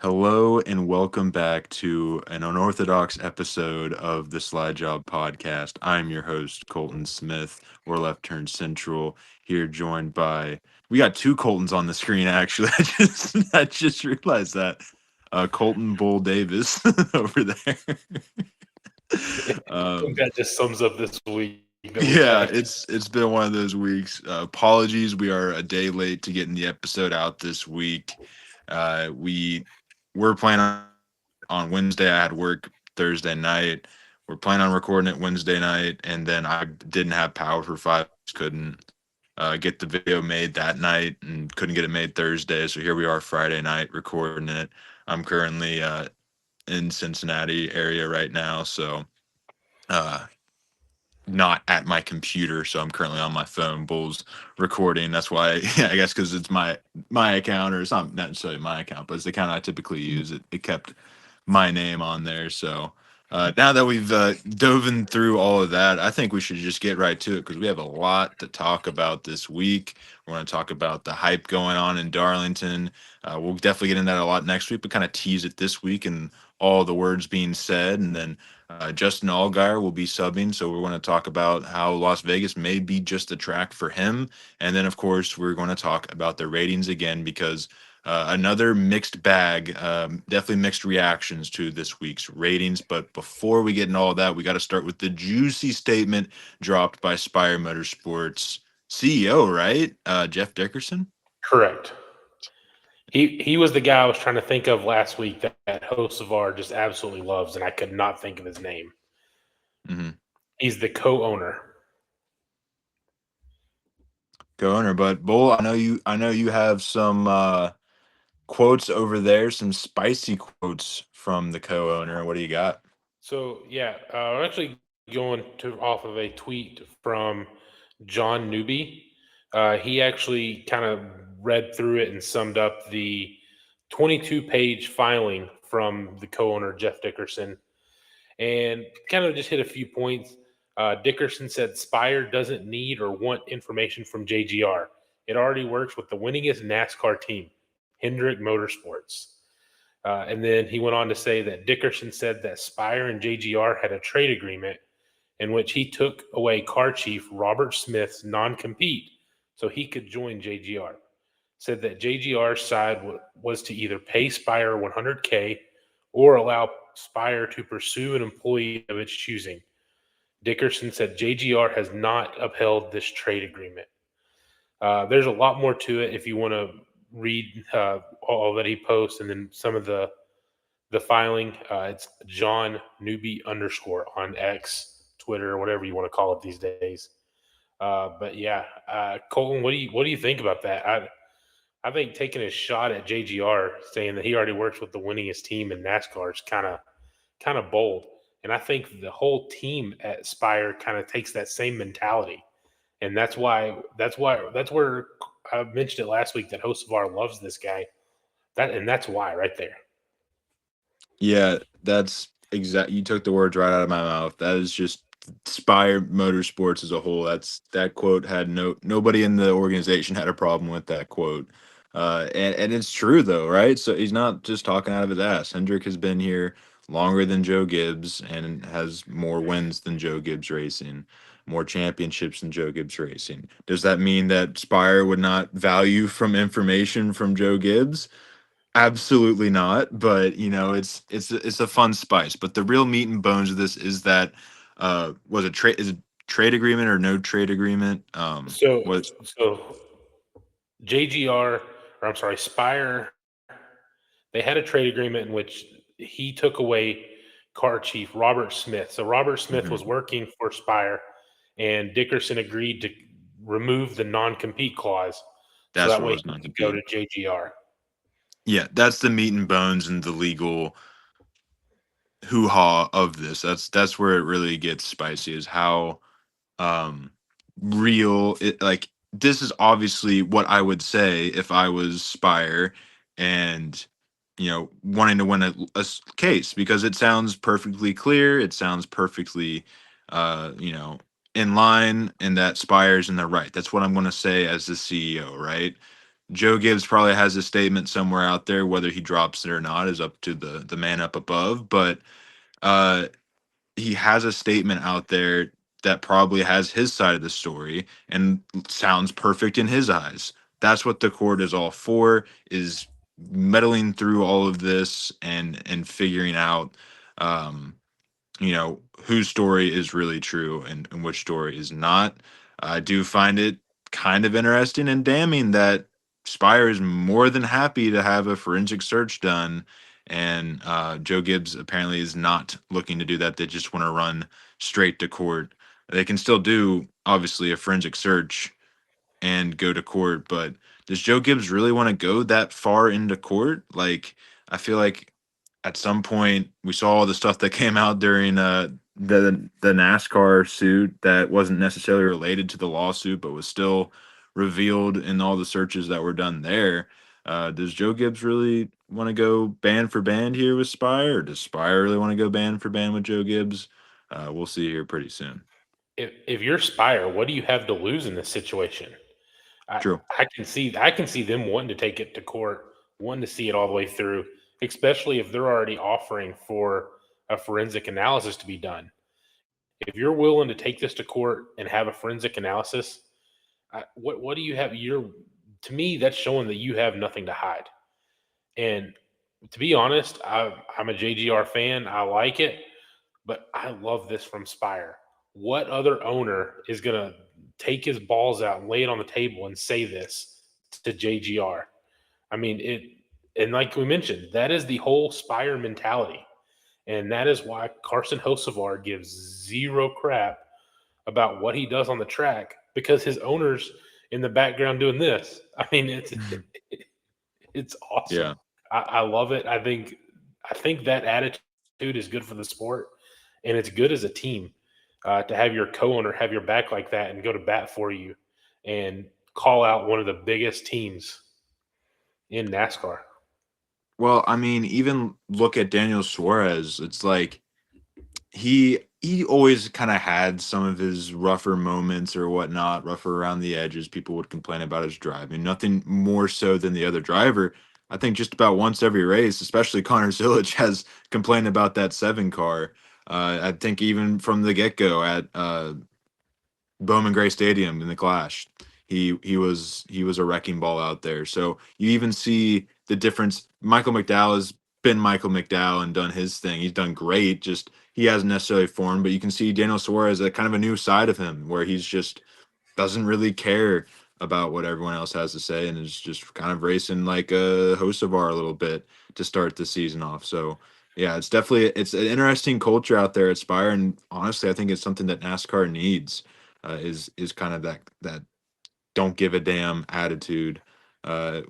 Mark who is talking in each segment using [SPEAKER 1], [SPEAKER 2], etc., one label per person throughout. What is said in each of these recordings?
[SPEAKER 1] Hello and welcome back to an unorthodox episode of the Slide Job Podcast. I'm your host, Colton Smith, or Left Turn Central, here joined by we got two Coltons on the screen actually. I just realized that. Colton Bull Davis over there.
[SPEAKER 2] I think
[SPEAKER 1] um
[SPEAKER 2] that just sums up this week that we've had.
[SPEAKER 1] yeah, it's been one of those weeks. Apologies, we are a day late to getting the episode out this week. We were planning on Wednesday. I had work Thursday night. We're planning on recording it Wednesday night, and then I didn't have power for 5 days, couldn't get the video made that night, and couldn't get it made Thursday. So here we are Friday night recording it. I'm currently in Cincinnati area right now, so uh, not at my computer, so I'm currently on my phone. Bull's recording. That's why I guess because it's my account, or it's not necessarily my account, but it's the account I typically use. It kept my name on there. So now that we've dove through all of that, I think we should just get right to it because we have a lot to talk about this week. We're going to talk about the hype going on in Darlington. We'll definitely get into that a lot next week, but kind of tease it this week and all the words being said, and then Justin Allgaier will be subbing, so we're going to talk about how Las Vegas may be just a track for him. And then, of course, we're going to talk about the ratings again because another mixed bag, definitely mixed reactions to this week's ratings. But before we get into all that, we got to start with the juicy statement dropped by Spire Motorsports CEO, right? Jeff Dickerson.
[SPEAKER 2] Correct. He was the guy I was trying to think of last week that host of our just absolutely loves, and I could not think of his name.
[SPEAKER 1] Mm-hmm.
[SPEAKER 2] He's the co-owner.
[SPEAKER 1] Co-owner, but Bull, I know you have some quotes over there, some spicy quotes from the co-owner. What do you got?
[SPEAKER 2] So yeah, I'm actually going to off of a tweet from John Newby. He actually kind of read through it and summed up the 22-page filing from the co-owner Jeff Dickerson, and kind of just hit a few points. Dickerson said Spire doesn't need or want information from JGR. It already works with the winningest NASCAR team, Hendrick Motorsports. And then he went on to say that Dickerson said that Spire and JGR had a trade agreement in which he took away car chief Robert Smith's non-compete so he could join JGR. Said that JGR's side was to either pay Spire 100K or allow Spire to pursue an employee of its choosing. Dickerson said JGR has not upheld this trade agreement. There's a lot more to it if you want to read all that he posts and then some of the filing. It's John Newby _ on X, Twitter, or whatever you want to call it these days. But yeah, Colton, what do you think about that? I think taking a shot at JGR, saying that he already works with the winningest team in NASCAR, is kind of bold. And I think the whole team at Spire kind of takes that same mentality, and that's where I mentioned it last week that Hocevar loves this guy. That's why right there.
[SPEAKER 1] Yeah, that's exact. You took the words right out of my mouth. That is just Spire Motorsports as a whole. That quote had nobody in the organization had a problem with that quote. And it's true though, right? So he's not just talking out of his ass. Hendrick has been here longer than Joe Gibbs and has more wins than Joe Gibbs Racing, more championships than Joe Gibbs Racing. Does that mean that Spire would not value from information from Joe Gibbs? Absolutely not, but it's a fun spice. But the real meat and bones of this is that was a trade is a trade agreement or no trade agreement?
[SPEAKER 2] So
[SPEAKER 1] Was
[SPEAKER 2] so JGR, or I'm sorry, Spire, they had a trade agreement in which he took away car chief Robert Smith. So Robert Smith
[SPEAKER 1] Mhm.
[SPEAKER 2] was working for Spire, and Dickerson agreed to remove the non-compete clause, so
[SPEAKER 1] That's
[SPEAKER 2] that
[SPEAKER 1] what
[SPEAKER 2] way
[SPEAKER 1] was
[SPEAKER 2] he
[SPEAKER 1] not
[SPEAKER 2] could go
[SPEAKER 1] compete.
[SPEAKER 2] to JGR.
[SPEAKER 1] Yeah, that's the meat and bones and the legal hoo ha of this. That's where it really gets spicy. Is how um real it like this is obviously what I would say if I was Spire and wanting to win case because it sounds perfectly clear, it sounds perfectly uh you know in line, and that Spire's in the right. That's what I'm going to say as the CEO, right? Joe Gibbs probably has a statement somewhere out there. Whether he drops it or not is up to the man up above. But uh, he has a statement out there that probably has his side of the story and sounds perfect in his eyes. That's what the court is all for, is meddling through all of this and figuring out um whose story is really true and which story is not. I do find it kind of interesting and damning that Spire is more than happy to have a forensic search done, and Joe Gibbs apparently is not looking to do that. They just want to run straight to court. They can still do obviously a forensic search and go to court. But does Joe Gibbs really want to go that far into court? Like, I feel like at some point we saw all the stuff that came out during the NASCAR suit that wasn't necessarily related to the lawsuit, but was still revealed in all the searches that were done there. Does Joe Gibbs really want to go band for band here with Spire, or does Spire really want to go band for band with Joe Gibbs? We'll see here pretty soon.
[SPEAKER 2] If you're Spire, what do you have to lose in this situation? I
[SPEAKER 1] True.
[SPEAKER 2] I can see them wanting to take it to court, wanting to see it all the way through, especially if they're already offering for a forensic analysis to be done. If you're willing to take this to court and have a forensic analysis, what do you have? To me, that's showing that you have nothing to hide. And to be honest, I'm a JGR fan. I like it, but I love this from Spire. What other owner is going to take his balls out and lay it on the table and say this to JGR? I mean, and like we mentioned, that is the whole Spire mentality. And that is why Carson Hocevar gives zero crap about what he does on the track because his owner's in the background doing this. I mean, it's awesome.
[SPEAKER 1] Yeah.
[SPEAKER 2] I love it. I think that attitude is good for the sport, and it's good as a team to have your co-owner have your back like that and go to bat for you and call out one of the biggest teams in NASCAR.
[SPEAKER 1] Well, I mean, even look at Daniel Suarez. It's like he always kind of had some of his rougher moments or whatnot, rougher around the edges. People would complain about his driving. Nothing more so than the other driver. I think just about once every race, especially Connor Zilic, has complained about that seven car. I think even from the get go at Bowman Gray Stadium in the Clash. He was a wrecking ball out there. So you even see the difference. Michael McDowell has been Michael McDowell and done his thing. He's done great. Just he hasn't necessarily formed, but you can see Daniel Suarez a kind of a new side of him where he's just doesn't really care about what everyone else has to say and is just kind of racing like a Hocevar a little bit to start the season off. So yeah, it's an interesting culture out there at Spire, and honestly, I think it's something that NASCAR needs. Is kind of that don't give a damn attitude.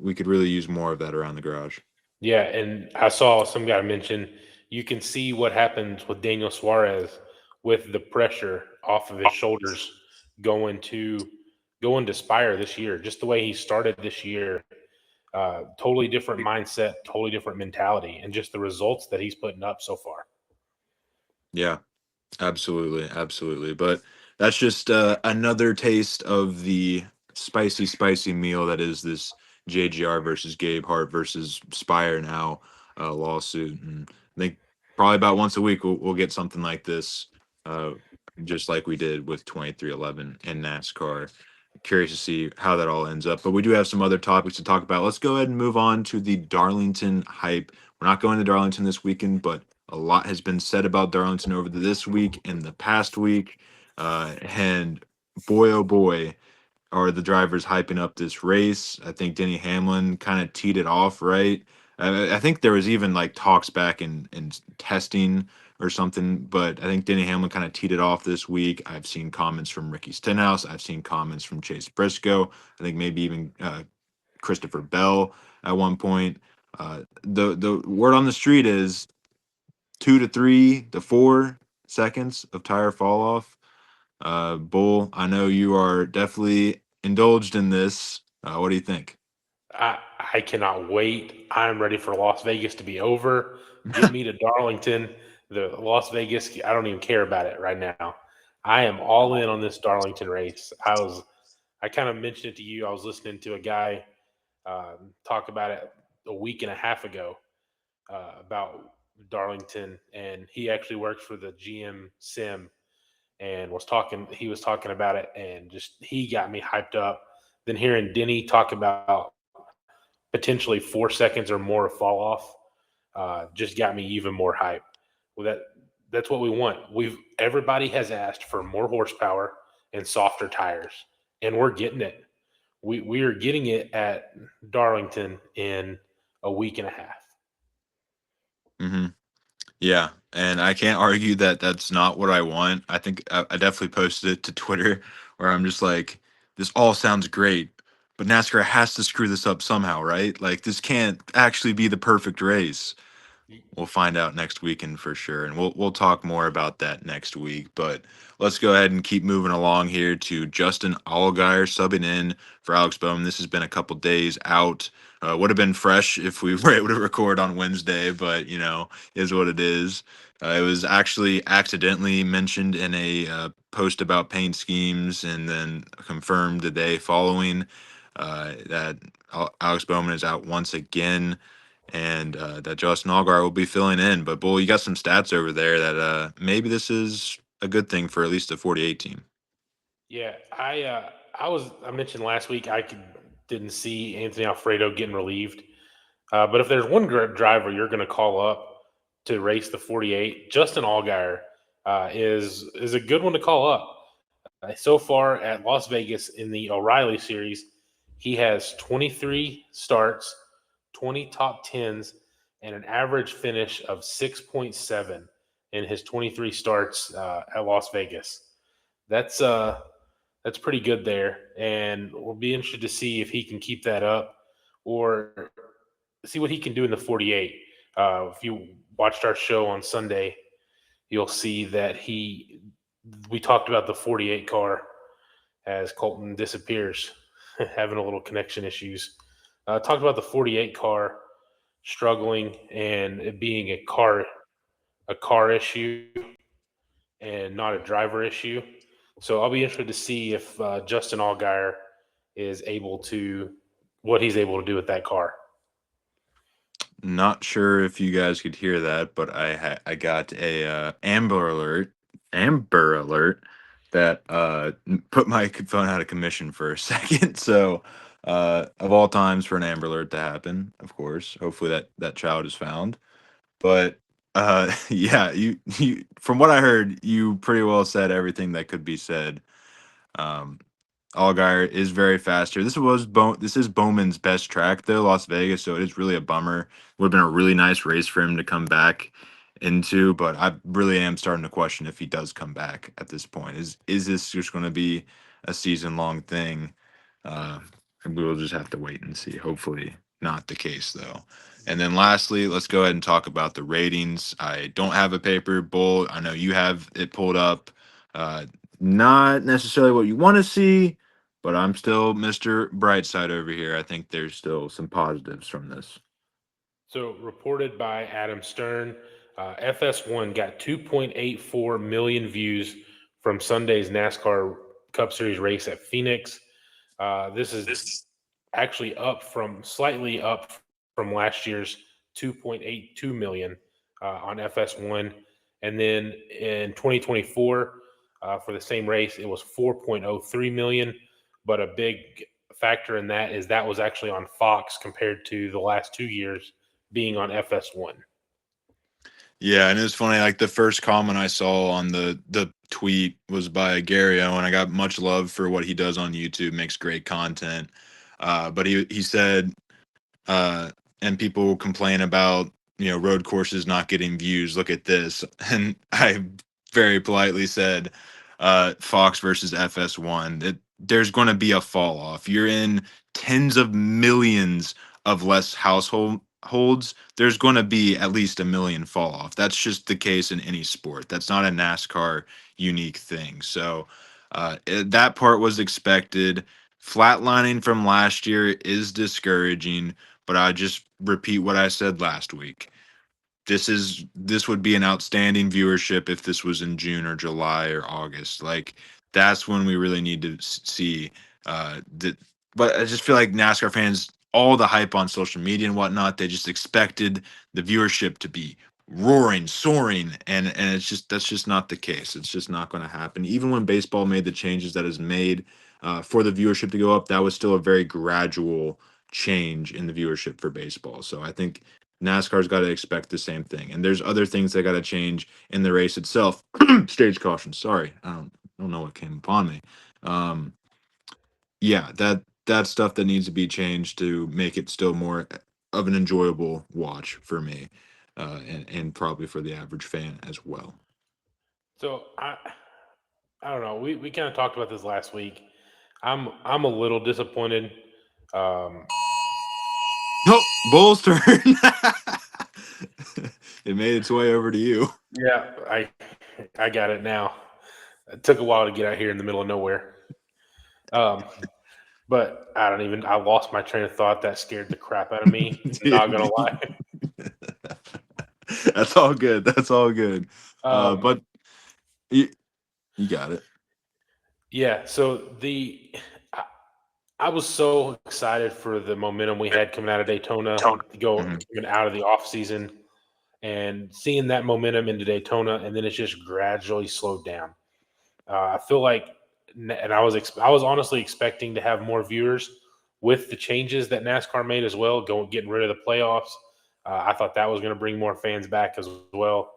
[SPEAKER 1] We could really use more of that around the garage.
[SPEAKER 2] Yeah, and I saw some guy mention you can see what happens with Daniel Suarez with the pressure off of his shoulders going to going to Spire this year. Just the way he started this year, totally different mindset, totally different mentality, and just the results that he's putting up so far.
[SPEAKER 1] Yeah, absolutely, absolutely. But that's just another taste of the spicy, spicy meal that is this JGR versus Gabe Hart versus Spire now lawsuit. And I think probably about once a week we'll get something like this, uh, just like we did with 2311 and NASCAR. Curious to see how that all ends up. But we do have some other topics to talk about. Let's go ahead and move on to the Darlington hype. We're not going to Darlington this weekend, but a lot has been said about Darlington over this week and the past week. And boy, oh boy, are the drivers hyping up this race. I think Denny Hamlin kind of teed it off right. I think there was even like talks back in testing or something, but I think Denny Hamlin kind of teed it off this week. I've seen comments from Ricky Stenhouse. I've seen comments from Chase Briscoe. I think maybe even Christopher Bell at one point. The word on the street is 2 to 3 to 4 seconds of tire fall off. Bull, I know you are definitely indulged in this. What do you think?
[SPEAKER 2] I cannot wait. I'm ready for Las Vegas to be over. Get me to Darlington. The Las Vegas, I don't even care about it right now. I am all in on this Darlington race. I kind of mentioned it to you. I was listening to a guy Talked about it a week and a half ago about Darlington, and he actually works for the GM Sim, and was talking. He was talking about it, and just he got me hyped up. Then hearing Denny talk about potentially 4 seconds or more of fall off, just got me even more hype. Well, that's what we want. Everybody has asked for more horsepower and softer tires, and we're getting it. We are getting it at Darlington in a week and a half.
[SPEAKER 1] Hmm. Yeah, and I can't argue that that's not what I want. I think I definitely posted it to Twitter where I'm just like, this all sounds great, but NASCAR has to screw this up somehow, right? Like this can't actually be the perfect race. We'll find out next weekend for sure, and we'll talk more about that next week. But let's go ahead and keep moving along here to Justin Allgaier subbing in for Alex Bowman. This has been a couple days out. Would have been fresh if we were able to record on Wednesday, but is what it is. It was actually accidentally mentioned in a post about paint schemes, and then confirmed the day following that Alex Bowman is out once again, and that Justin Allgaier will be filling in. But Bull, you got some stats over there that maybe this is a good thing for at least the 48 team.
[SPEAKER 2] Yeah, I mentioned last week didn't see Anthony Alfredo getting relieved. But if there's one driver you're going to call up to race the 48, Justin Allgaier is a good one to call up. So far at Las Vegas in the O'Reilly Series, he has 23 starts, 20 top tens, and an average finish of 6.7 in his 23 starts at Las Vegas. That's uh, that's pretty good there, and we'll be interested to see if he can keep that up or see what he can do in the 48. If you watched our show on Sunday, you'll see that we talked about the 48 car as Colton disappears, having a little connection issues. Talked about the 48 car struggling and it being a car issue and not a driver issue. So I'll be interested to see if Justin Allgaier is able to what he's able to do with that car.
[SPEAKER 1] Not sure if you guys could hear that, but I got a Amber Alert that put my phone out of commission for a second. So of all times for an Amber Alert to happen, of course, hopefully that child is found. But yeah, you from what I heard, you pretty well said everything that could be said. Um, Allgaier is very fast here. This is Bowman's best track though, Las Vegas, so it is really a bummer. Would have been a really nice race for him to come back into, but I really am starting to question if he does come back at this point. Is this just going to be a season long thing? Uh, and we will just have to wait and see. Hopefully, not the case though. And then lastly, let's go ahead and talk about the ratings. I don't have a paper, Bull. I know you have it pulled up. Uh, Not necessarily what you want to see, but I'm still Mr. Brightside over here. I think there's still some positives from this.
[SPEAKER 2] So, reported by Adam Stern, FS1 got 2.84 million views from Sunday's NASCAR Cup Series race at Phoenix. This is actually slightly up from last year's 2.82 million on FS1. And then in 2024, for the same race, it was 4.03 million. But a big factor in that was actually on Fox compared to the last 2 years being on FS1.
[SPEAKER 1] Yeah, and it was funny. Like the first comment I saw on the tweet was by Gary Owen. I got much love for what he does on YouTube. Makes great content. But he said, and people complain about road courses not getting views. Look at this, and I very politely said, Fox versus FS1. There's going to be a fall off. You're in tens of millions of less households. There's going to be at least a million fall off. That's just the case in any sport. That's not a NASCAR unique thing. So that part was expected. Flatlining from last year is discouraging, but I just repeat what I said last week. This would be an outstanding viewership if this was in June or July or August. Like that's when we really need to see that. But I just feel like NASCAR fans all the hype on social media and whatnot. They just expected the viewership to be roaring, soaring, and it's just that's just not the case. It's just not going to happen. Even when baseball made the changes that is made for the viewership to go up, that was still a very gradual change in the viewership for baseball. So I think NASCAR's got to expect the same thing. And there's other things that got to change in the race itself. Stage caution. Sorry, I don't know what came upon me. Um, yeah, that's stuff that needs to be changed to make it still more of an enjoyable watch for me, and probably for the average fan as well.
[SPEAKER 2] So I don't know. We kind of talked about this last week. I'm a little disappointed. Um,
[SPEAKER 1] Oh, Bull's turn. It made its way over to you.
[SPEAKER 2] yeah, I got it now. It took a while to get out here in the middle of nowhere. Um, but I lost my train of thought. That scared the crap out of me. Not gonna
[SPEAKER 1] Dude.
[SPEAKER 2] lie.
[SPEAKER 1] That's all good. That's all good.
[SPEAKER 2] Um,
[SPEAKER 1] But you got it.
[SPEAKER 2] yeah. I, I was so excited for the momentum we had coming out of Daytona to go
[SPEAKER 1] Mhm.
[SPEAKER 2] coming out of the off season and seeing that momentum into Daytona, and then it's just gradually slowed down. I feel like, and I was honestly expecting to have more viewers with the changes that NASCAR made as well, getting rid of the playoffs. I thought that was going to bring more fans back as well.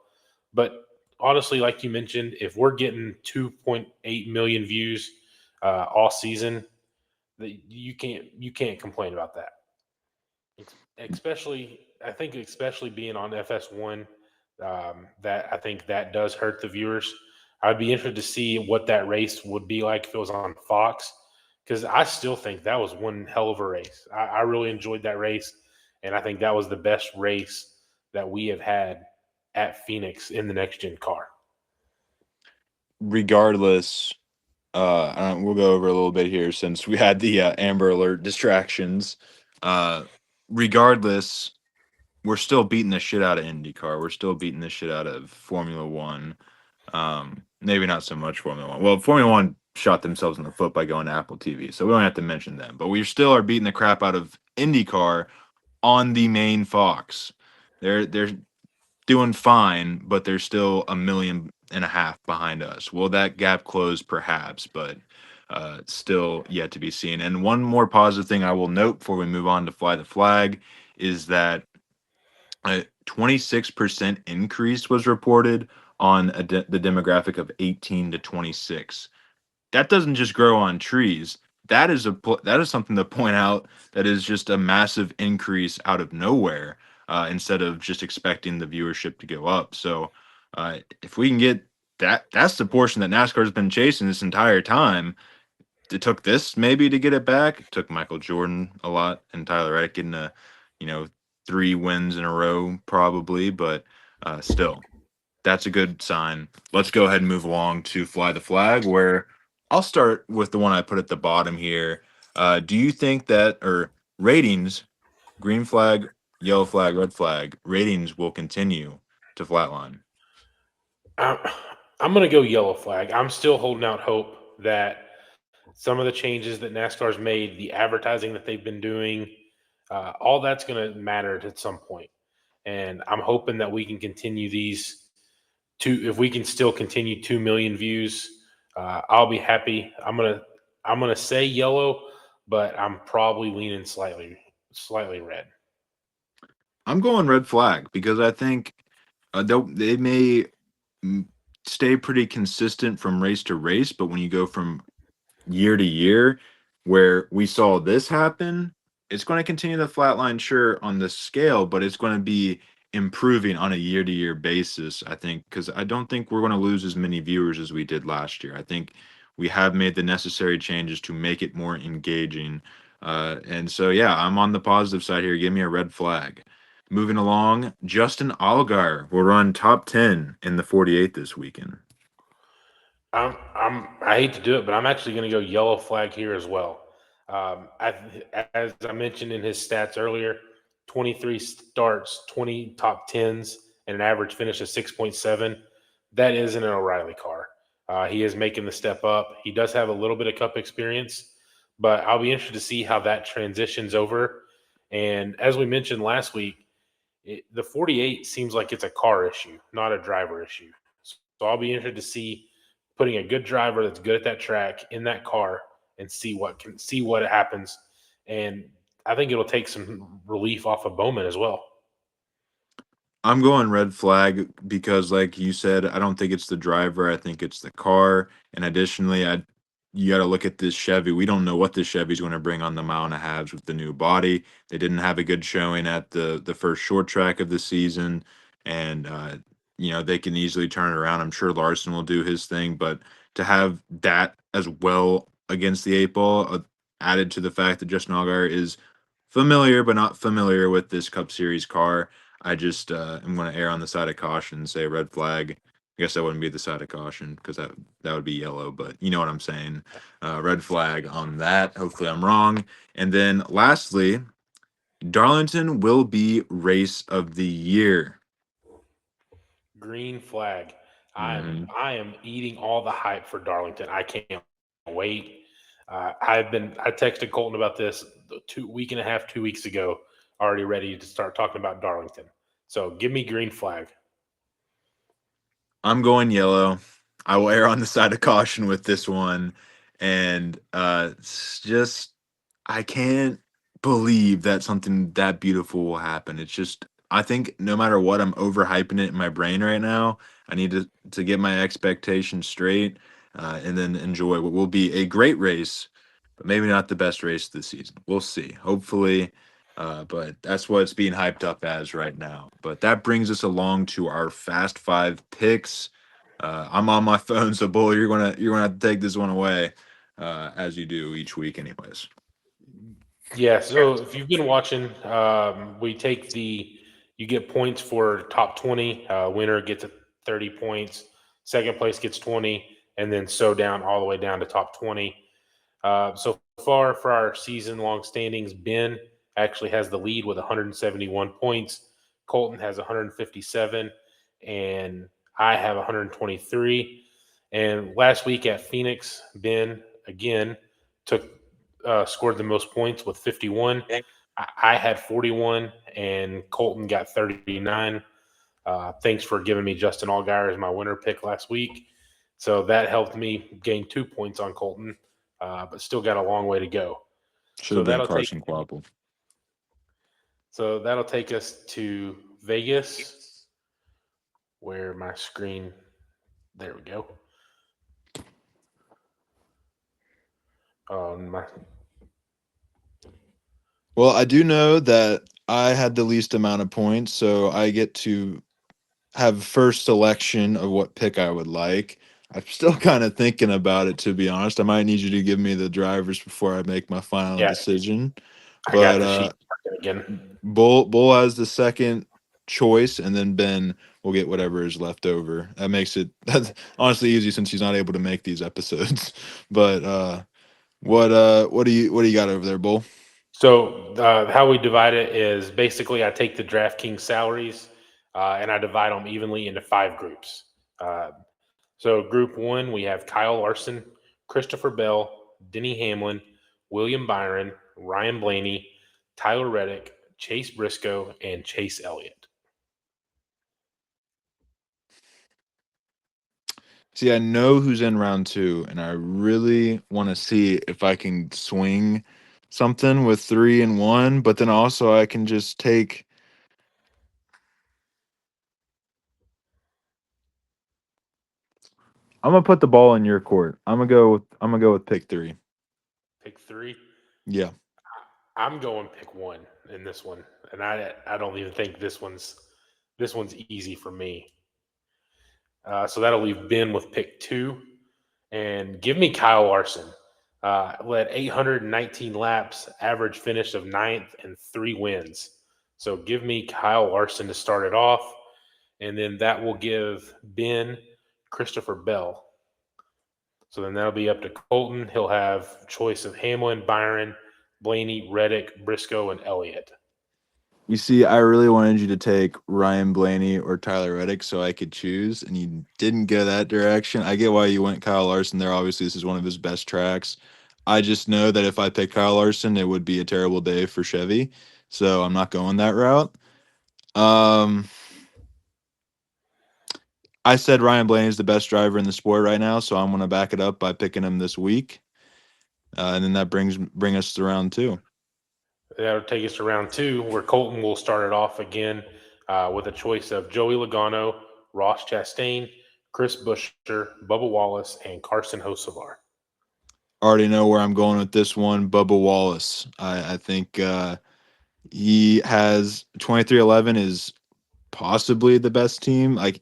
[SPEAKER 2] But honestly, like you mentioned, if we're getting 2.8 million views all season, you can't complain about that. Especially, I think, especially being on FS1, that I think that does hurt the viewers. I'd be interested to see what that race would be like if it was on Fox, because I still think that was one hell of a race. I really enjoyed that race, and I think that was the best race that we have had at Phoenix in the next gen car.
[SPEAKER 1] Regardless, we'll go over a little bit here since we had the Amber Alert distractions. Uh, regardless, we're still beating the shit out of IndyCar. We're still beating the shit out of Formula One. Maybe not so much Formula One. Well, Formula One shot themselves in the foot by going to Apple TV, so we don't have to mention them. But we still are beating the crap out of IndyCar on the main Fox. They're doing fine, but they're still 1.5 million behind us. Will that gap close? Perhaps, but still yet to be seen. And one more positive thing I will note before we move on to Fly the Flag is that a 26% increase was reported on the demographic of 18 to 26. That doesn't just grow on trees. That is something to point out that is just a massive increase out of nowhere, instead of just expecting the viewership to go up. So if we can get that's the portion that NASCAR's been chasing this entire time. It took this maybe to get it back. It took Michael Jordan a lot and Tyler Reddick getting you know, 3 wins in a row probably, but still, that's a good sign. Let's go ahead and move along to Fly the Flag, where I'll start with the one I put at the bottom here. Do you think that, or ratings, green flag, yellow flag, red flag, ratings will continue to flatline?
[SPEAKER 2] I'm, I'm going to go yellow flag. I'm still holding out hope that some of the changes that NASCAR's made, the advertising that they've been doing, all that's going to matter at some point. And I'm hoping that we can continue these if we can still continue 2 million views, I'll be happy. I'm gonna say yellow, but I'm probably leaning slightly red.
[SPEAKER 1] I'm going red flag because I think they may mm, stay pretty consistent from race to race, but when you go from year to year where we saw this happen, it's going to continue the flatline, sure, on the scale, but it's going to be improving on a year to year basis, I think, because I don't think we're going to lose as many viewers as we did last year. I think we have made the necessary changes to make it more engaging. And so, yeah, I'm on the positive side here. Give me a red flag. Moving along, Justin Allgaier will run top 10 in the 48 this weekend.
[SPEAKER 2] I hate to do it, but I'm actually going to go yellow flag here as well. As I mentioned in his stats earlier, 23 starts, 20 top tens, and an average finish of 6.7. That isn't an O'Reilly car. He is making the step up. He does have a little bit of cup experience, but I'll be interested to see how that transitions over. And as we mentioned last week, the 48 seems like it's a car issue, not a driver issue. So I'll be interested to see putting a good driver that's good at that track in that car and see what happens. And I think it'll take some relief off of Bowman as well.
[SPEAKER 1] I'm going red flag because, like you said, I don't think it's the driver. I think it's the car. And additionally, you got to look at this Chevy. We don't know what this Chevy's going to bring on the mile and a halves with the new body. They didn't have a good showing at the first short track of the season, and they can easily turn it around. I'm sure Larson will do his thing, but to have that as well against the eight ball, added to the fact that Justin Allgaier is familiar but not familiar with this Cup Series car. I just am going to err on the side of caution and say red flag. I guess that wouldn't be the side of caution because that would be yellow, but you know what I'm saying. Red flag on that. Hopefully I'm wrong. And then lastly, Darlington will be race of the year.
[SPEAKER 2] Green flag. I am
[SPEAKER 1] Hmm.
[SPEAKER 2] I am eating all the hype for Darlington. I can't wait. I texted Colton about this 2 week and a half, 2 weeks ago, already ready to start talking about Darlington. So give me green flag.
[SPEAKER 1] I'm going yellow. I will err on the side of caution with this one. And it's just, I can't believe that something that beautiful will happen. It's just, I think no matter what, I'm overhyping it in my brain right now. I need to get my expectations straight and then enjoy what will be a great race, but maybe not the best race of the season. We'll see. Hopefully. But that's what it's being hyped up as right now. But that brings us along to our Fast Five picks. I'm on my phone, so Bull, you're gonna have to take this one away, as you do each week, anyways.
[SPEAKER 2] Yeah. So if you've been watching, we take you get points for top 20. Winner gets 30 points. Second place gets 20, and then so down all the way down to top 20. So far for our season long standings, Ben actually has the lead with 171 points. Colton has 157, and I have 123. And last week at Phoenix, Ben again took scored the most points with 51. I had 41, and Colton got 39. Thanks for giving me Justin Allgaier as my winner pick last week. So that helped me gain 2 points on Colton, but still got a long way to go.
[SPEAKER 1] Should
[SPEAKER 2] So
[SPEAKER 1] have been
[SPEAKER 2] that'll take
[SPEAKER 1] Carson Quapple.
[SPEAKER 2] so that'll take us to Vegas, where my screen. There we go. My
[SPEAKER 1] Well, I do know that I had the least amount of points, so I get to have first selection of what pick I would like. I'm still kind of thinking about it, to be honest. I might need you to give me the drivers before I make my final
[SPEAKER 2] Yeah,
[SPEAKER 1] decision.
[SPEAKER 2] I got
[SPEAKER 1] But
[SPEAKER 2] the sheet again.
[SPEAKER 1] Bull has the second choice, and then Ben will get whatever is left over. That makes it that's honestly easy since he's not able to make these episodes. But what do you got over there, Bull?
[SPEAKER 2] So how we divide it is basically I take the DraftKings salaries and I divide them evenly into 5 groups. Uh, so group one, we have Kyle Larson, Christopher Bell, Denny Hamlin, William Byron, Ryan Blaney, Tyler Reddick, Chase Briscoe, and Chase Elliott.
[SPEAKER 1] See, I know who's in round two, and I really want to see if I can swing something with three and one, but then also I can just take. I'm gonna put the ball in your court. I'm gonna go with pick three.
[SPEAKER 2] Pick three.
[SPEAKER 1] Yeah.
[SPEAKER 2] I'm going pick one in this one, and I don't even think this one's easy for me. So that'll leave Ben with pick two. And give me Kyle Larson. Led 819 laps, average finish of ninth, and 3 wins. So give me Kyle Larson to start it off. And then that will give Ben Christopher Bell. So then that'll be up to Colton. He'll have choice of Hamlin, Byron, Blaney, Reddick, Briscoe, and Elliott.
[SPEAKER 1] You see, I really wanted you to take Ryan Blaney or Tyler Reddick so I could choose, and you didn't go that direction. I get why you went Kyle Larson there. Obviously, this is one of his best tracks. I just know that if I pick Kyle Larson, it would be a terrible day for Chevy. so I'm not going that route. Um, I said Ryan Blaney is the best driver in the sport right now, so I'm going to back it up by picking him this week, and then that bring us to round two.
[SPEAKER 2] That'll take us to round two, where Colton will start it off again with a choice of Joey Logano, Ross Chastain, Chris Buescher, Bubba Wallace, and Carson Hocevar.
[SPEAKER 1] Already know where I'm going with this one. Bubba Wallace. I think he has 2311 is possibly the best team. Like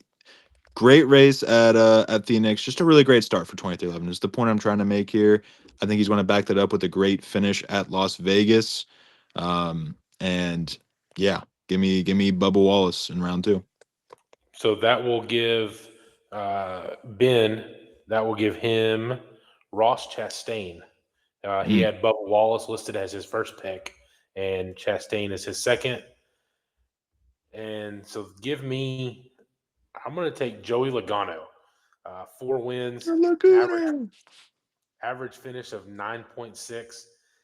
[SPEAKER 1] great race at Phoenix. Just a really great start for 2311 is the point I'm trying to make here. I think he's going to back that up with a great finish at Las Vegas. And yeah, give me Bubba Wallace in round two.
[SPEAKER 2] So that will give Ben, that will give him Ross Chastain. He
[SPEAKER 1] Mm,
[SPEAKER 2] had Bubba Wallace listed as his first pick, and Chastain is his second. And so give me, I'm going to take Joey Logano. 4 wins, an
[SPEAKER 1] Laguna.
[SPEAKER 2] average finish of 9.6,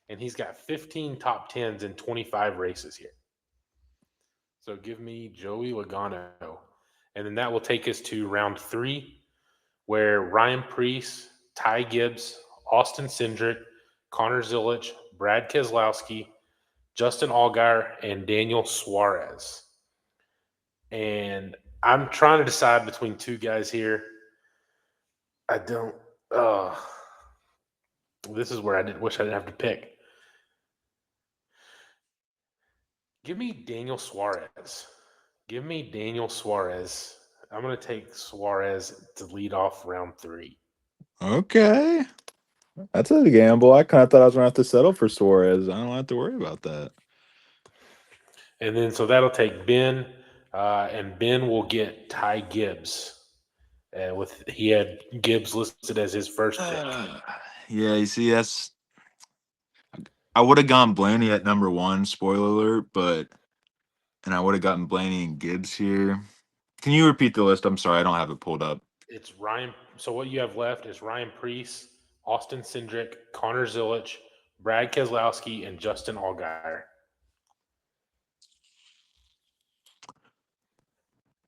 [SPEAKER 2] and he's got 15 top tens in 25 races here. So give me Joey Logano. And then that will take us to round three, where Ryan Preece, Ty Gibbs, Austin Cindric, Connor Zilich, Brad Keselowski, Justin Allgaier, and Daniel Suarez. And I'm trying to decide between two guys here. I don't. Uh, this is where I wish I didn't have to pick. Give me Daniel Suarez. Give me Daniel Suarez. I'm going to take Suarez to lead off round three.
[SPEAKER 1] Okay. That's a gamble. I kind of thought I was going to have to settle for Suarez. I don't have to worry about that.
[SPEAKER 2] And then so that'll take Ben, and Ben will get Ty Gibbs. With he had Gibbs listed as his first pick.
[SPEAKER 1] Yeah, you see, I would have gone Blaney at number one, spoiler alert, but and I would have gotten Blaney and Gibbs here. Can you repeat the list? I'm sorry, I don't have it pulled up.
[SPEAKER 2] It's Ryan. So what you have left is Ryan Preece, Austin Cindric, Connor Zilich, Brad Keselowski, and Justin Allgaier.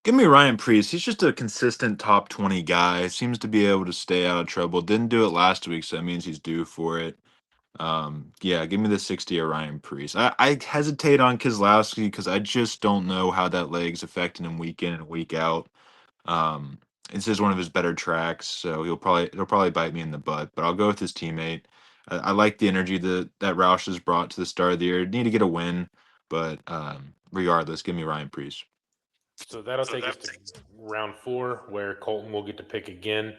[SPEAKER 1] Give me Ryan Priest. He's just a consistent top 20 guy. Seems to be able to stay out of trouble. Didn't do it last week, so that means he's due for it. Yeah, give me the 60 of Ryan Priest. I hesitate on Keselowski because I just don't know how that leg's affecting him week in and week out. Um, this is one of his better tracks, so he'll probably bite me in the butt. But I'll go with his teammate. I like the energy that Roush has brought to the start of the year. Need to get a win, but regardless, give me Ryan Priest.
[SPEAKER 2] So that'll take us to round four, where Colton will get to pick again.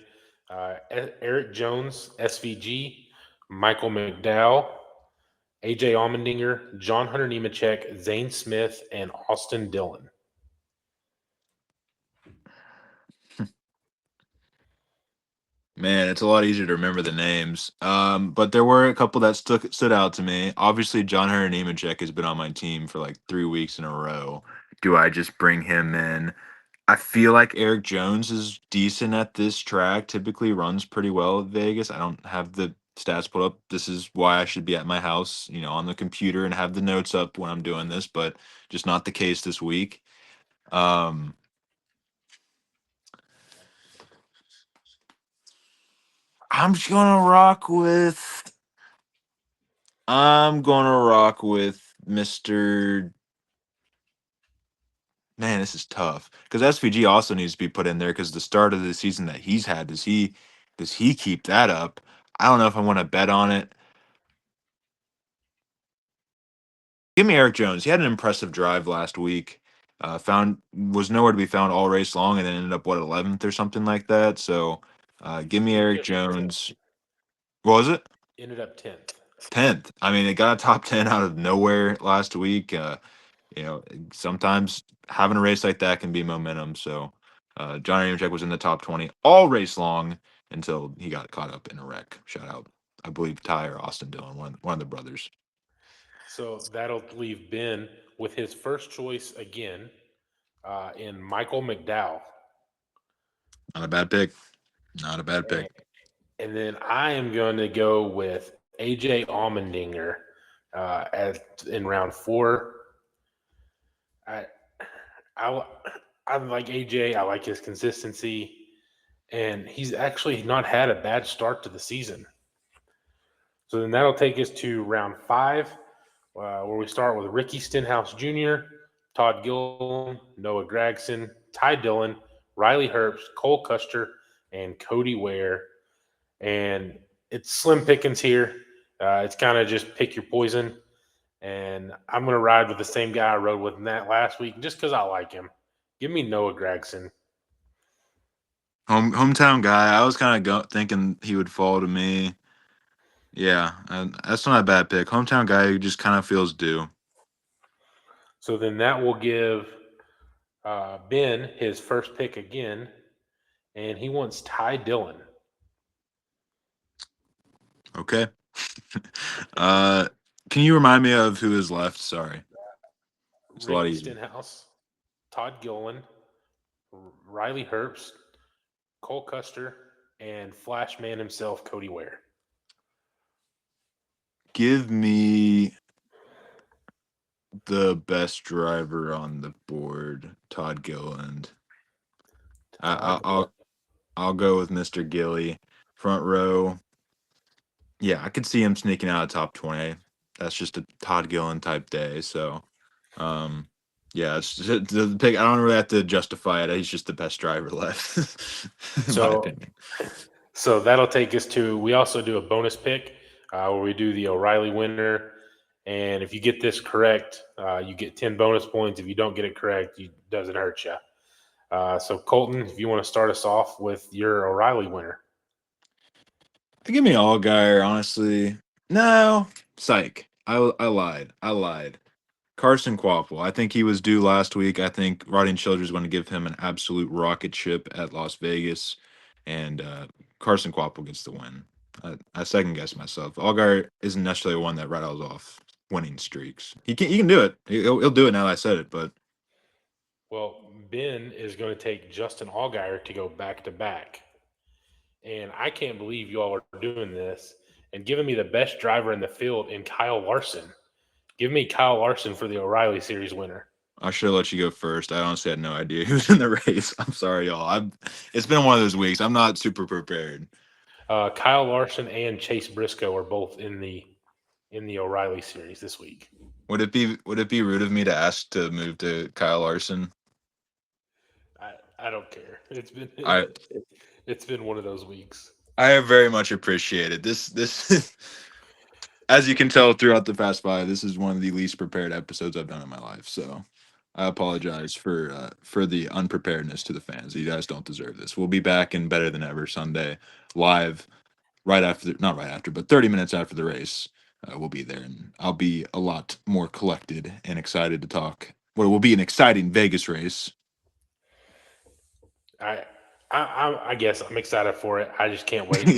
[SPEAKER 2] Eric Jones, SVG, Michael McDowell, AJ Allmendinger, John Hunter Nemechek, Zane Smith, and Austin Dillon.
[SPEAKER 1] Man, it's a lot easier to remember the names. But there were a couple that stood out to me. Obviously, John Hunter Nemechek has been on my team for like 3 weeks in a row. Do I just bring him in? I feel like Eric Jones is decent at this track. Typically runs pretty well at Vegas. I don't have the stats put up. This is why I should be at my house, on the computer and have the notes up when I'm doing this, but just not the case this week. Um, I'm just gonna rock with. I'm gonna rock with Mr. Man, this is tough because SVG also needs to be put in there because the start of the season that he's had, does he keep that up? I don't know if I want to bet on it. Give me Eric Jones. He had an impressive drive last week. Found was nowhere to be found all race long, and then ended up 11th or something like that. So, give me Eric Jones. What was it?
[SPEAKER 2] Ended up 10th.
[SPEAKER 1] 10th. I mean, it got a top 10 out of nowhere last week. Sometimes having a race like that can be momentum. So, Johnny Nemechek was in the top 20 all race long until he got caught up in a wreck. Shout out, I believe Ty or Austin Dillon, one of the brothers.
[SPEAKER 2] So that'll leave Ben with his first choice again in Michael McDowell.
[SPEAKER 1] Not a bad pick. Not a bad
[SPEAKER 2] And,
[SPEAKER 1] pick.
[SPEAKER 2] and then I am going to go with AJ Allmendinger in round four. I I I like AJ. I like his consistency, and he's actually not had a bad start to the season. So then that'll take us to round five, where we start with Ricky Stenhouse Jr., Todd Gilliam, Noah Gragson, Ty Dillon, Riley Herbst, Cole Custer, and Cody Ware. And it's slim pickings here. It's kind of just pick your poison. And I'm going to ride with the same guy I rode with in that last week just because I like him. Give me Noah Gragson.
[SPEAKER 1] Hometown guy. I was kind of thinking he would fall to me. Yeah, that's not a bad pick. Hometown guy who just kind of feels due.
[SPEAKER 2] So then that will give Ben his first pick again, and he wants Ty Dillon.
[SPEAKER 1] Okay. uh, can you remind me of who is left? Sorry, it's a lot
[SPEAKER 2] Ricky
[SPEAKER 1] easier.
[SPEAKER 2] Stenhouse, Todd Gillen, Riley Herbst, Cole Custer, and Flashman himself, Cody Ware.
[SPEAKER 1] Give me the best driver on the board, Todd Gilliland. I,
[SPEAKER 2] Todd.
[SPEAKER 1] I'll go with Mr. Gilly, front row. Yeah, I could see him sneaking out of top 20. That's just a Todd Gillen type day. So, um, yeah, it's the pick. I don't really have to justify it. He's just the best driver left, in my
[SPEAKER 2] So,
[SPEAKER 1] opinion.
[SPEAKER 2] so that'll take us to. We also do a bonus pick where we do the O'Reilly winner, and if you get this correct, you get 10 bonus points. If you don't get it correct, it doesn't hurt you. So Colton, if you want to start us off with your O'Reilly winner.
[SPEAKER 1] Give me Allgaier, honestly. No, psych. I lied. I lied. Carson Quapple. I think he was due last week. I think Rodney Childers going to give him an absolute rocket ship at Las Vegas, and Carson Quapple gets the win. I second guess myself. Allgaier isn't necessarily one that rattles off winning streaks. He can do it. He'll do it now that I said it. But
[SPEAKER 2] Well, Ben is going to take Justin Allgaier to go back to back. And I can't believe you all are doing this and giving me the best driver in the field in Kyle Larson. Give me Kyle Larson for the O'Reilly Series winner.
[SPEAKER 1] I should have let you go first. I honestly had no idea who was in the race. I'm sorry, y'all. It's been one of those weeks. I'm not super prepared.
[SPEAKER 2] Kyle Larson and Chase Briscoe are both in the O'Reilly Series this week.
[SPEAKER 1] Would it be rude of me to ask to move to Kyle Larson?
[SPEAKER 2] I don't care. It's been
[SPEAKER 1] I
[SPEAKER 2] it's been one of those weeks.
[SPEAKER 1] I have very much appreciated this. As you can tell throughout the past five, this is one of the least prepared episodes I've done in my life. So I apologize for the unpreparedness to the fans. You guys don't deserve this. We'll be back in better than ever Sunday, live right after not right after, but 30 minutes after the race. We'll be there, and I'll be a lot more collected and excited to talk. What will be an exciting Vegas race.
[SPEAKER 2] I I guess I'm excited for it. I just can't wait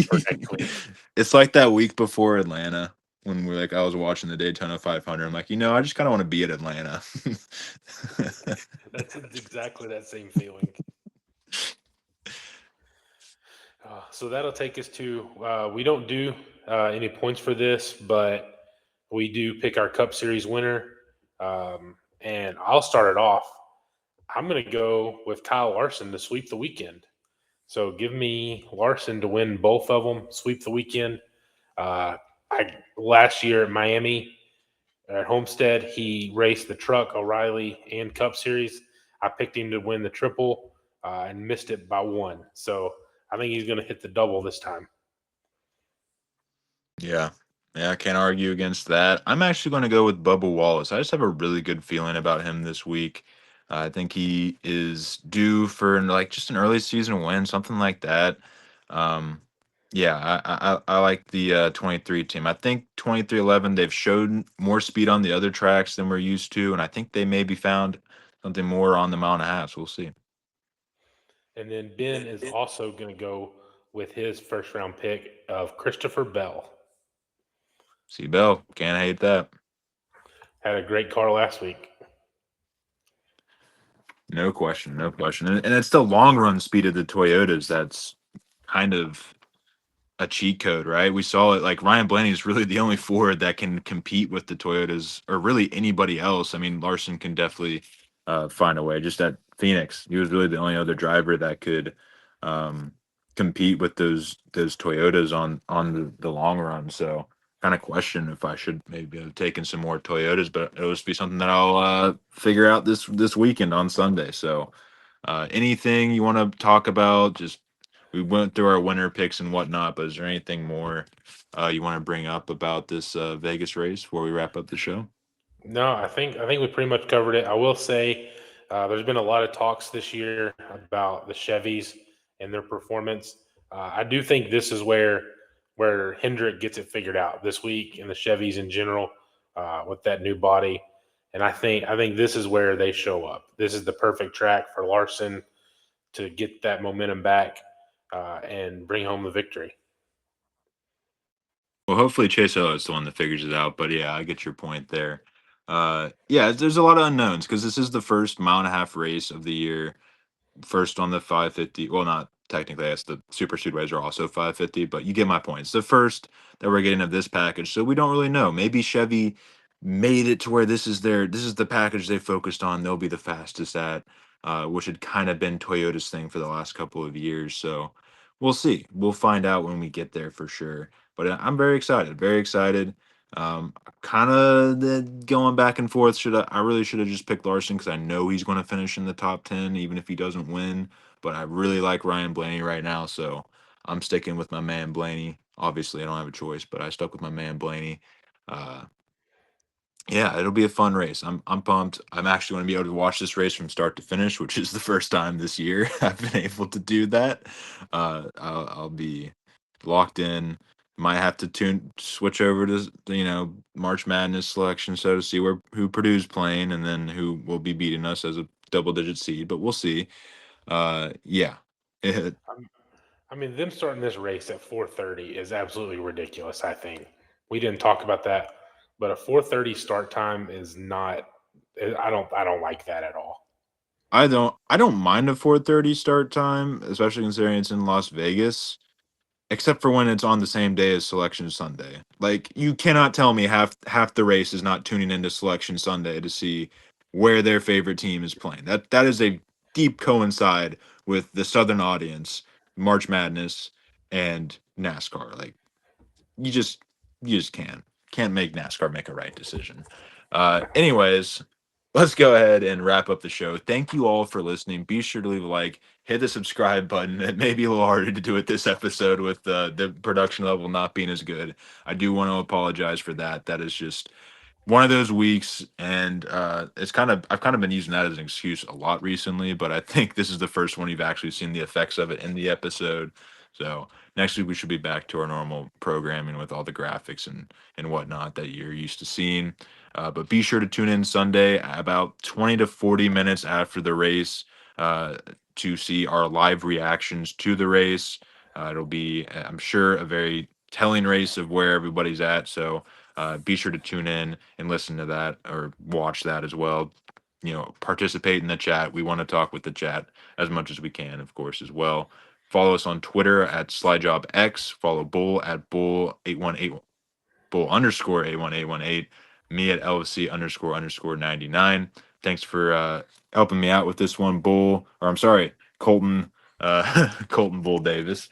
[SPEAKER 2] for next week.
[SPEAKER 1] It's like that week before Atlanta when I was watching the Daytona 500. I'm like, I just kind of want to be at Atlanta.
[SPEAKER 2] That's exactly that same feeling. So that'll take us to we don't do any points for this, but we do pick our Cup Series winner. And I'll start it off. I'm going to go with Kyle Larson to sweep the weekend. So give me Larson to win both of them, sweep the weekend. Last year at Miami at Homestead, he raced the truck, O'Reilly, and Cup Series. I picked him to win the triple and missed it by one. So I think he's going to hit the double this time.
[SPEAKER 1] Yeah. Yeah, I can't argue against that. I'm actually going to go with Bubba Wallace. I just have a really good feeling about him this week. I think he is due for just an early season win, something like that. Um, yeah, I like the 23 team. I think 2311 they've showed more speed on the other tracks than we're used to, and I think they maybe found something more on the mile and a half. So we'll see.
[SPEAKER 2] And then Ben is also going to go with his first round pick of Christopher Bell.
[SPEAKER 1] See Bell, can't hate that.
[SPEAKER 2] Had a great car last week.
[SPEAKER 1] No question, no question. And it's the long run speed of the Toyotas that's kind of a cheat code, right? We saw it like Ryan Blaney is really the only Ford that can compete with the Toyotas or really anybody else. I mean, Larson can definitely find a way. Just at Phoenix, he was really the only other driver that could um, compete with those Toyotas on the long run. So kind of question if I should maybe have taken some more Toyotas, but it'll just be something that I'll figure out this weekend on Sunday. So anything you want to talk about? Just we went through our winner picks and whatnot, but is there anything more you want to bring up about this Vegas race before we wrap up the show?
[SPEAKER 2] No, I think we pretty much covered it. I will say there's been a lot of talks this year about the Chevys and their performance. I do think this is where Hendrick gets it figured out this week, and the Chevys in general with that new body. And I think this is where they show up. This is the perfect track for Larson to get that momentum back and bring home the victory.
[SPEAKER 1] Well, hopefully Chase Elliott is the one that figures it out. But yeah, I get your point there. Yeah, there's a lot of unknowns because this is the first mile and a half race of the year. First on the 550. Well, not technically, I guess the super speedways are also 550, but you get my point. It's the first that we're getting of this package, so we don't really know. Maybe Chevy made it to where this is the package they focused on. They'll be the fastest at, which had kind of been Toyota's thing for the last couple of years. So we'll see. We'll find out when we get there for sure. But I'm very excited. Very excited. Kind of going back and forth. I really should have just picked Larson because I know he's going to finish in the top 10, even if he doesn't win. But I really like Ryan Blaney right now, so I'm sticking with my man Blaney. Obviously, I don't have a choice, but I stuck with my man Blaney. Uh, yeah, it'll be a fun race. I'm pumped. I'm actually going to be able to watch this race from start to finish, which is the first time this year I've been able to do that. I'll be locked in. Might have to switch over to March Madness selection, so to see who Purdue's playing and then who will be beating us as a double digit seed. But we'll see. Yeah, it,
[SPEAKER 2] I mean, them starting this race at 4:30 is absolutely ridiculous. I think we didn't talk about that, but a 4:30 start time is not. I don't like that at all.
[SPEAKER 1] I don't mind a 4:30 start time, especially considering it's in Las Vegas. Except for when it's on the same day as Selection Sunday. Like you cannot tell me half the race is not tuning into Selection Sunday to see where their favorite team is playing. That is a deep coincide with the Southern audience, March Madness, and NASCAR. Like you just you just can't make NASCAR make a right decision. Anyways, let's go ahead and wrap up the show. Thank you all for listening. Be sure to leave a like, hit the subscribe button. It may be a little harder to do it this episode with the production level not being as good. I do want to apologize for that. That is just one of those weeks, and I've kind of been using that as an excuse a lot recently, but I think this is the first one you've actually seen the effects of it in the episode. So next week we should be back to our normal programming with all the graphics and whatnot that you're used to seeing. But be sure to tune in Sunday about 20 to 40 minutes after the race uh, to see our live reactions to the race. It'll be, I'm sure, a very telling race of where everybody's at. So be sure to tune in and listen to that or watch that as well. Participate in the chat. We want to talk with the chat as much as we can, of course, as well. Follow us on Twitter at SlyJobX. Follow Bull at Bull818, Bull underscore 81818. Me at LFC underscore 99. Thanks for helping me out with this one, Bull. Or I'm sorry, Colton, Colton Bull Davis.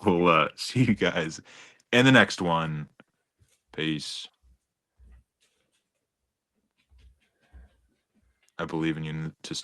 [SPEAKER 1] We'll see you guys in the next one. Peace. I believe in you to